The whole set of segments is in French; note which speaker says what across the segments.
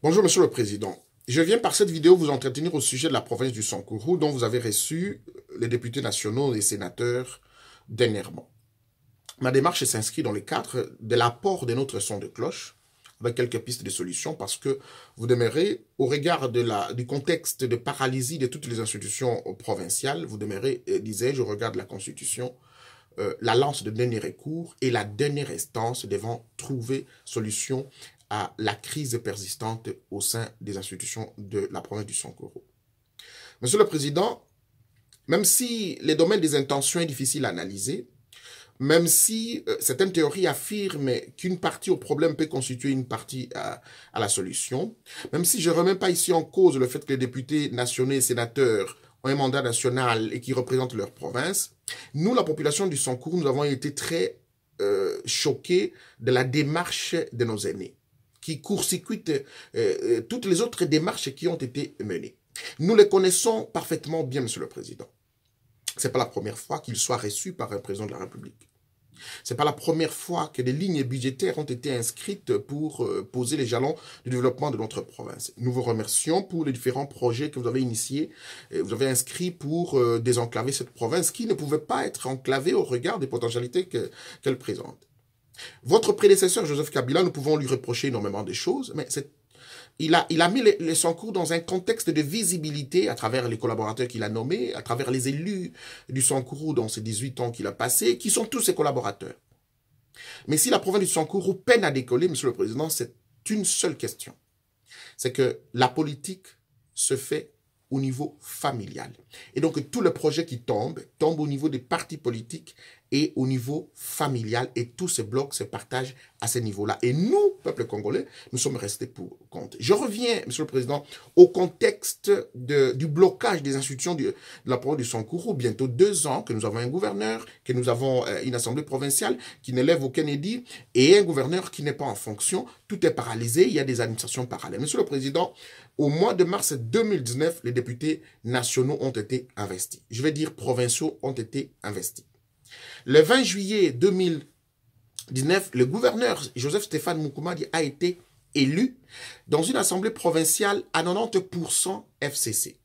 Speaker 1: Bonjour, Monsieur le Président. Je viens par cette vidéo vous entretenir au sujet de la province du Sankourou dont vous avez reçu les députés nationaux et sénateurs dernièrement. Ma démarche s'inscrit dans le cadre de l'apport de notre son de cloche avec quelques pistes de solutions parce que vous demeurez, au regard du contexte de paralysie de toutes les institutions provinciales, vous demeurez, disais-je, au regard de la Constitution, la lance de dernier recours et la dernière instance devant trouver solution à la crise persistante au sein des institutions de la province du Sankoro. Monsieur le Président, même si les domaines des intentions est difficile à analyser, même si certaines théories affirment qu'une partie au problème peut constituer une partie à la solution, même si je ne remets pas ici en cause le fait que les députés nationaux et sénateurs ont un mandat national et qui représentent leur province, nous, la population du Sankourou, nous avons été très choqués de la démarche de nos aînés, qui court-circuite toutes les autres démarches qui ont été menées. Nous les connaissons parfaitement bien, Monsieur le Président. Ce n'est pas la première fois qu'ils soient reçus par un président de la République. Ce n'est pas la première fois que des lignes budgétaires ont été inscrites pour poser les jalons du développement de notre province. Nous vous remercions pour les différents projets que vous avez initiés, vous avez inscrits pour désenclaver cette province qui ne pouvait pas être enclavée au regard des potentialités qu'elle présente. Votre prédécesseur, Joseph Kabila, nous pouvons lui reprocher énormément de choses, mais il a mis les Sankourou dans un contexte de visibilité à travers les collaborateurs qu'il a nommés, à travers les élus du Sankourou dans ces 18 ans qu'il a passés, qui sont tous ses collaborateurs. Mais si la province du Sankourou peine à décoller, Monsieur le Président, c'est une seule question. C'est que la politique se fait au niveau familial. Et donc, tous les projets qui tombent au niveau des partis politiques et au niveau familial. Et tous ces blocs se partagent à ce niveau-là. Et nous, peuple congolais, nous sommes restés pour compte. Je reviens, Monsieur le Président, au contexte du blocage des institutions de la province du Sankourou. Bientôt 2 ans que nous avons un gouverneur, que nous avons une assemblée provinciale qui n'élève aucun édit et un gouverneur qui n'est pas en fonction. Tout est paralysé, il y a des administrations parallèles. Monsieur le Président, au mois de mars 2019, les députés nationaux ont été investis. Je vais dire provinciaux ont été investis. Le 20 juillet 2019, le gouverneur Joseph Stéphane Mukumadi a été élu dans une assemblée provinciale à 90% FCC.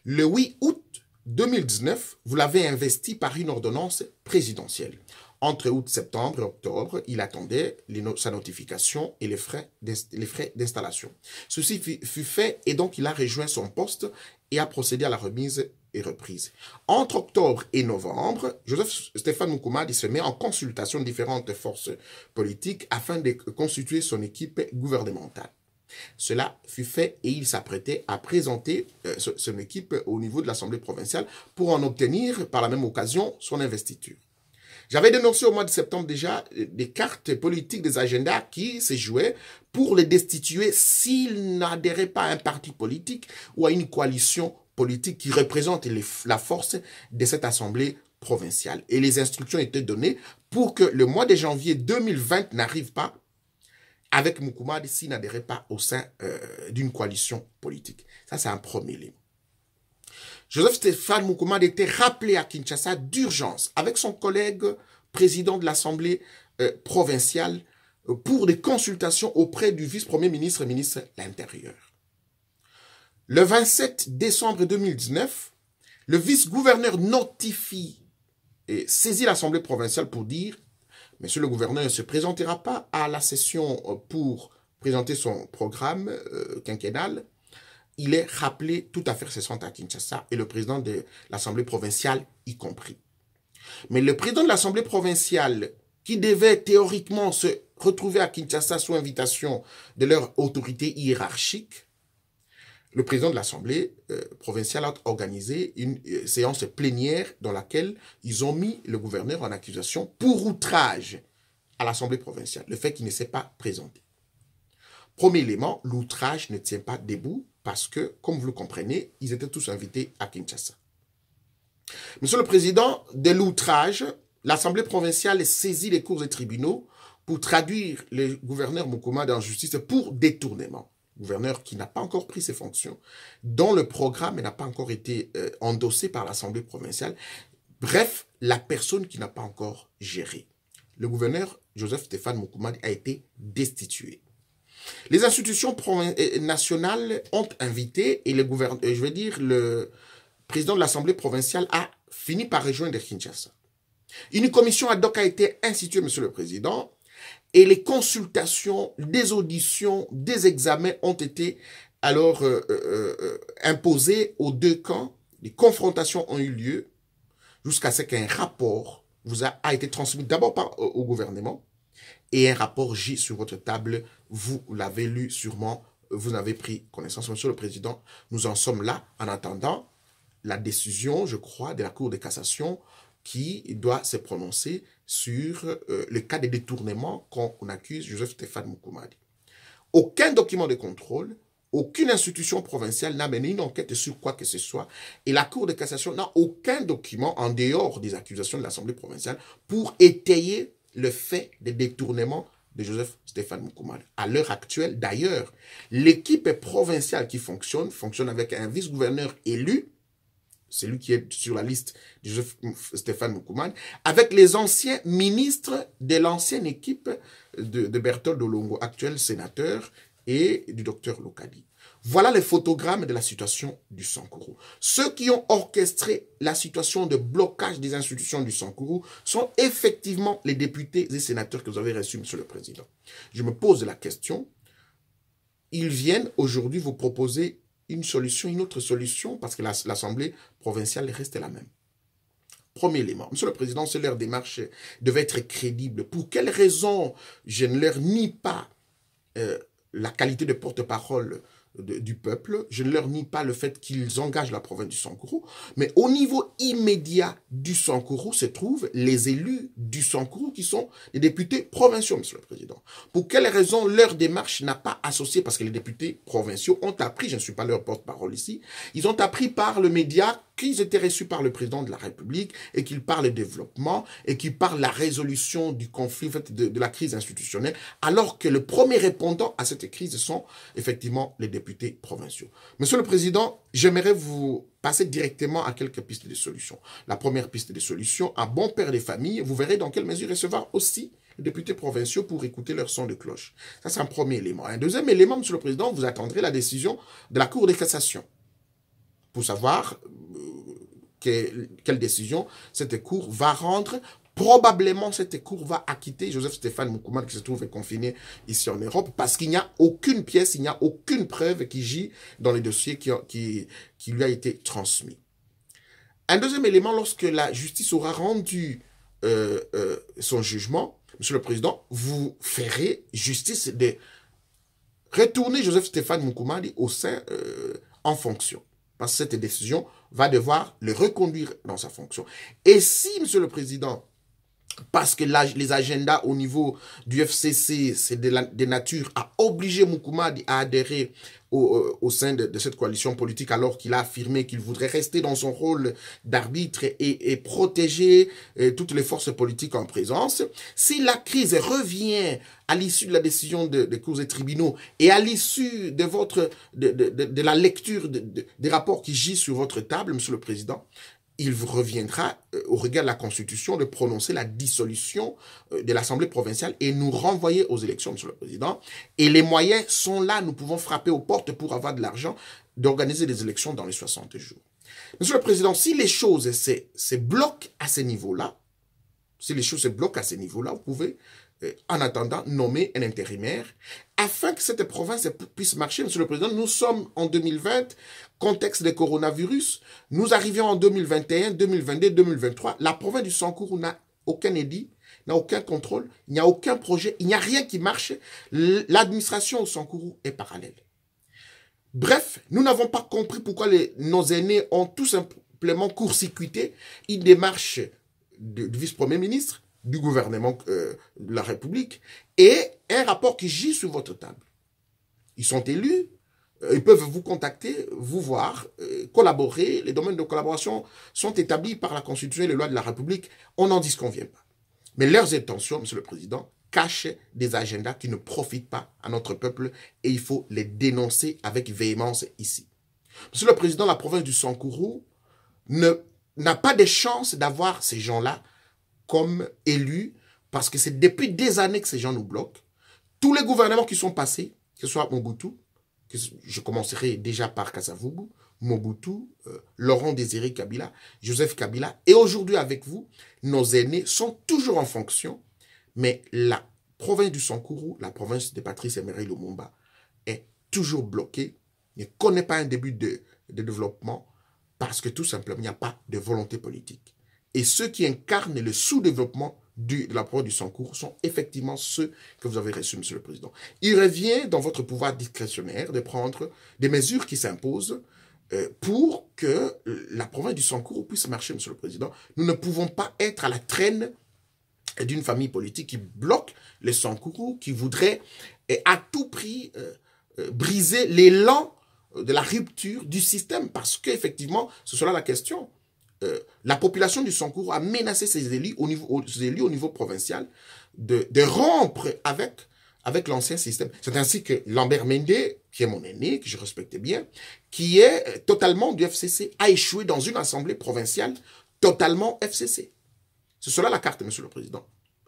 Speaker 1: Le 8 août 2019, vous l'avez investi par une ordonnance présidentielle. Entre août, septembre et octobre, il attendait sa notification et les frais d'installation. Ceci fut fait et donc il a rejoint son poste et a procédé à la remise et reprise. Entre octobre et novembre, Joseph Stéphane Mukumadi se met en consultation de différentes forces politiques afin de constituer son équipe gouvernementale. Cela fut fait et il s'apprêtait à présenter son équipe au niveau de l'Assemblée provinciale pour en obtenir par la même occasion son investiture. J'avais dénoncé au mois de septembre déjà des cartes politiques, des agendas qui se jouaient pour les destituer s'ils n'adhéraient pas à un parti politique ou à une coalition politique qui représente la force de cette assemblée provinciale. Et les instructions étaient données pour que le mois de janvier 2020 n'arrive pas avec Mukumadi s'il n'adhérait pas au sein d'une coalition politique. Ça, c'est un premier élément. Joseph Stéphane Mukumadi était rappelé à Kinshasa d'urgence avec son collègue président de l'Assemblée provinciale pour des consultations auprès du vice-premier ministre et ministre de l'Intérieur. Le 27 décembre 2019, le vice-gouverneur notifie et saisit l'Assemblée provinciale pour dire « Monsieur le gouverneur ne se présentera pas à la session pour présenter son programme quinquennal ». Il est rappelé tout à fait cessant à Kinshasa et le président de l'Assemblée provinciale y compris. Mais le président de l'Assemblée provinciale, qui devait théoriquement se retrouver à Kinshasa sous invitation de leur autorité hiérarchique, le président de l'Assemblée provinciale a organisé une séance plénière dans laquelle ils ont mis le gouverneur en accusation pour outrage à l'Assemblée provinciale, le fait qu'il ne s'est pas présenté. Premier élément, l'outrage ne tient pas debout parce que, comme vous le comprenez, ils étaient tous invités à Kinshasa. Monsieur le Président, de l'outrage, l'Assemblée provinciale saisit les cours et tribunaux pour traduire le gouverneur Mukumadi en justice pour détournement. Gouverneur qui n'a pas encore pris ses fonctions, dont le programme n'a pas encore été endossé par l'Assemblée provinciale. Bref, la personne qui n'a pas encore géré. Le gouverneur Joseph Stéphane Mukumadi a été destitué. Les institutions nationales ont invité, et le président de l'Assemblée provinciale a fini par rejoindre Kinshasa. Une commission ad hoc a été instituée, Monsieur le Président, et les consultations, des auditions, des examens ont été alors imposés aux deux camps. Les confrontations ont eu lieu jusqu'à ce qu'un rapport a été transmis d'abord au gouvernement et un rapport J sur votre table. Vous l'avez lu sûrement, vous en avez pris connaissance, Monsieur le Président. Nous en sommes là en attendant la décision, je crois, de la Cour de cassation qui doit se prononcer sur le cas de détournement qu'on accuse Joseph Stéphane Mukumadi. Aucun document de contrôle, aucune institution provinciale n'a mené une enquête sur quoi que ce soit et la Cour de cassation n'a aucun document en dehors des accusations de l'Assemblée provinciale pour étayer le fait de détournement de Joseph Stéphane Mukumadi. À l'heure actuelle, d'ailleurs, l'équipe provinciale qui fonctionne avec un vice-gouverneur élu, c'est lui qui est sur la liste de Joseph Stéphane Mukumadi, avec les anciens ministres de l'ancienne équipe de Berthold Olongo, actuel sénateur, et du docteur Lokadi. Voilà les photogrammes de la situation du Sankourou. Ceux qui ont orchestré la situation de blocage des institutions du Sankourou sont effectivement les députés et sénateurs que vous avez reçus, Monsieur le Président. Je me pose la question, ils viennent aujourd'hui vous proposer une solution, une autre solution, parce que l'Assemblée provinciale reste la même. Premier élément, Monsieur le Président, c'est leur démarche devait être crédible. Pour quelles raisons je ne leur nie pas la qualité de porte-parole du peuple, je ne leur nie pas le fait qu'ils engagent la province du Sankourou, mais au niveau immédiat du Sankourou se trouvent les élus du Sankourou qui sont les députés provinciaux, Monsieur le Président. Pour quelles raisons leur démarche n'a pas associé, parce que les députés provinciaux ont appris, je ne suis pas leur porte-parole ici, ils ont appris par le média qu'ils étaient reçus par le président de la République et qu'ils parlent de développement et qu'ils parlent de la résolution du conflit, de la crise institutionnelle, alors que le premier répondant à cette crise sont effectivement les députés provinciaux. Monsieur le Président, j'aimerais vous passer directement à quelques pistes de solutions. La première piste de solution, un bon père de famille, vous verrez dans quelle mesure recevoir aussi les députés provinciaux pour écouter leur son de cloche. Ça, c'est un premier élément. Un deuxième élément, Monsieur le Président, vous attendrez la décision de la Cour de cassation pour savoir quelle décision cette Cour va rendre. Probablement, cette Cour va acquitter Joseph Stéphane Mukumadi qui se trouve confiné ici en Europe parce qu'il n'y a aucune pièce, il n'y a aucune preuve qui gît dans les dossiers qui lui a été transmis. Un deuxième élément, lorsque la justice aura rendu son jugement, Monsieur le Président, vous ferez justice de retourner Joseph Stéphane Mukumadi au sein en fonction. Parce que cette décision va devoir le reconduire dans sa fonction. Et si, Monsieur le Président, parce que les agendas au niveau du FCC, c'est de nature à obliger Mukumadi à adhérer au sein de cette coalition politique, alors qu'il a affirmé qu'il voudrait rester dans son rôle d'arbitre et protéger toutes les forces politiques en présence. Si la crise revient à l'issue de la décision des cours et tribunaux et à l'issue de la lecture des rapports qui gisent sur votre table, Monsieur le Président, il vous reviendra, au regard de la Constitution, de prononcer la dissolution de l'Assemblée provinciale et nous renvoyer aux élections, Monsieur le Président. Et les moyens sont là, nous pouvons frapper aux portes pour avoir de l'argent, d'organiser des élections dans les 60 jours. Monsieur le Président, si les choses se bloquent à ce niveau-là, vous pouvez, en attendant, nommer un intérimaire afin que cette province puisse marcher. Monsieur le Président, nous sommes en 2020, contexte de coronavirus. Nous arrivions en 2021, 2022, 2023. La province du Sankourou n'a aucun édit, n'a aucun contrôle, il n'y a aucun projet, il n'y a rien qui marche. L'administration au Sankourou est parallèle. Bref, nous n'avons pas compris pourquoi nos aînés ont tout simplement court-circuité une démarche du vice-premier ministre, du gouvernement de la République, et un rapport qui gît sur votre table. Ils sont élus, ils peuvent vous contacter, vous voir, collaborer. Les domaines de collaboration sont établis par la Constitution et les lois de la République. On n'en disconvient pas. Mais leurs intentions, Monsieur le Président, cachent des agendas qui ne profitent pas à notre peuple et il faut les dénoncer avec véhémence ici. Monsieur le Président, la province du Sankourou n'a pas de chance d'avoir ces gens-là comme élus parce que c'est depuis des années que ces gens nous bloquent. Tous les gouvernements qui sont passés, que ce soit Mobutu, je commencerai déjà par Kasavubu, Mobutu, Laurent Désiré Kabila, Joseph Kabila, et aujourd'hui avec vous, nos aînés sont toujours en fonction, mais la province du Sankourou, la province de Patrice Emery Lumumba, est toujours bloquée, ne connaît pas un début de développement, parce que tout simplement, il n'y a pas de volonté politique. Et ceux qui incarnent le sous-développement de la province du Sankourou sont effectivement ceux que vous avez reçus, Monsieur le Président. Il revient dans votre pouvoir discrétionnaire de prendre des mesures qui s'imposent pour que la province du Sankourou puisse marcher, Monsieur le Président. Nous ne pouvons pas être à la traîne d'une famille politique qui bloque les Sankourou, qui voudrait à tout prix briser l'élan de la rupture du système, parce qu'effectivement, ce sera la question. La population du Sankourou a menacé ses élus au niveau provincial de rompre avec l'ancien système. C'est ainsi que Lambert Mende, qui est mon aîné, que je respectais bien, qui est totalement du FCC, a échoué dans une assemblée provinciale totalement FCC. C'est cela la carte, Monsieur le Président.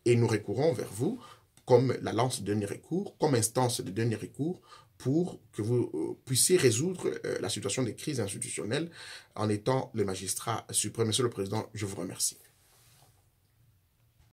Speaker 1: Et nous recourons vers vous comme la lance de dernier recours, comme instance de dernier recours, pour que vous puissiez résoudre la situation des crises institutionnelles en étant le magistrat suprême. Monsieur le Président, je vous remercie.